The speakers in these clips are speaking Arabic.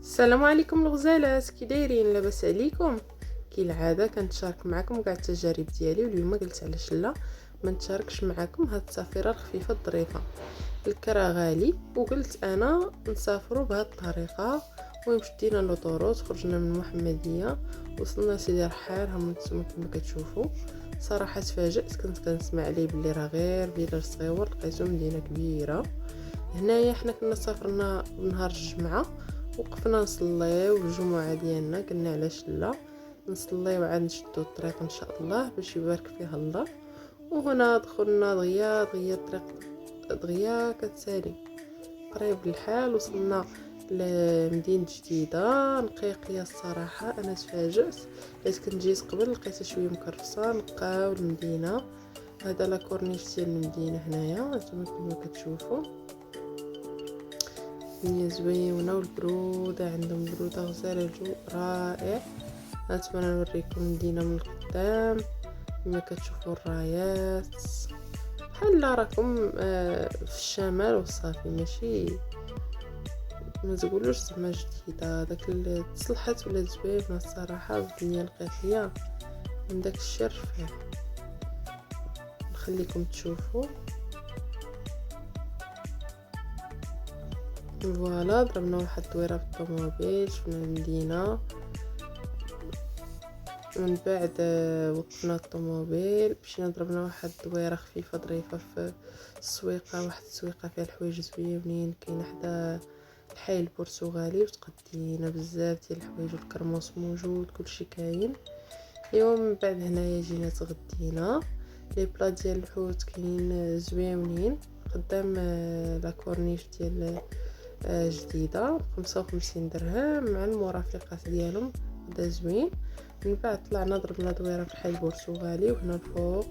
السلام عليكم الغزالات، كي دايرين؟ لاباس عليكم؟ كالعاده كنتشارك معكم كاع التجارب ديالي، واليوم قلت علاش لا ما نتشاركش معكم هاد السفيره الخفيفه الظريفه. الكرا غالي وقلت انا نسافروا بهاد الطريقه. المهم شدينا لوطوروت، خرجنا من المحمديه، وصلنا سيدي رحال. ها نتوما كما كتشوفوا. صراحه تفاجأت، كنت كنسمع عليه بلي راه غير فيلاج صغيور، لقيتو مدينه كبيره. هنايا حنا كنا سافرنا نهار الجمعه، وقفنا نصليو الجمعه ديالنا، قلنا علاش لا نصليو وعاد نشدو الطريق ان شاء الله باش يبارك فيها الله. وهنا دخلنا دغيا الطريق دغيا كتسالي قريب الحال. وصلنا لمدينة جديدة نقيقية. الصراحة انا تفاجأت، حيت كنت جيت قبل لقيتها شويه مكرفصه. نقاو المدينة، هذا لا كورنيش ديال المدينة هنايا نتوما كما كتشوفوا. الدنيا زوينه والبروده، عندهم بروده غزاله، الجو رائع. نتمنى نوريكم المدينه من القدام كما كتشوفوا. الرايات بحال راكم في الشمال وصافي، ماشي ما تقولوش زعما جديده. داك التصلحات ولا زوينه الصراحه. الدنيا نقيه من داك الشرف، نخليكم تشوفوا. فوالا ضربنا واحد الدويره بالطوموبيل، شفنا المدينه. من بعد وقفنا الطوموبيل، مشينا ضربنا واحد الدويره خفيفه ظريفه في السويقه. واحد السويقه فيها الحوايج زوينين، كاينه حدا الحي البرتغالي، وتقدينا بزاف ديال الحوايج، والكرموس موجود، كلشي كاين. اليوم من بعد هنايا جينا تغدينا. لي بلا ديال الحوت كاينين زوينين قدام لا كورنيش ديال جديده، 55 درهم مع المرافقات ديالهم، هذا زوين. من بعد طلعنا ضربنا دويره في الحي البرتغالي، وهنا الفوق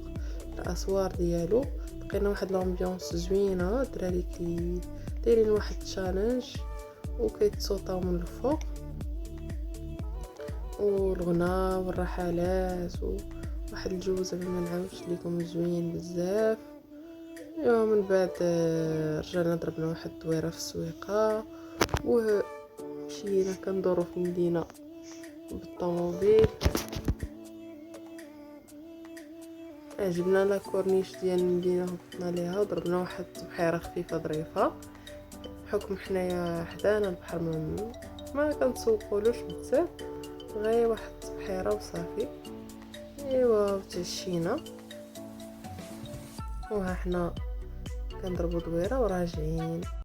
الاسوار ديالو لقينا واحد لامبيونس زوينه. الدراري دايرين واحد تشالنج وكيتصوتاو من الفوق، والغناء والرحلات وواحد الجو زعما ما نعاودش لكم، زوين بزاف. ايوا من بعد رجعنا ضربنا واحد الدويره في السويقه، ومشينا كندورو في المدينه بالطوموبيل. عجبنا لا كورنيش ديال المدينه، هبطنا ليها وضربنا واحد بحيره خفيفه ظريفه، بحكم حنايا حدانا البحر ما كنتسوقولوش بزاف، غير واحد بحيره وصافي. ايوا تعشينا، وها حنا كنضربوا دويره وراجعين.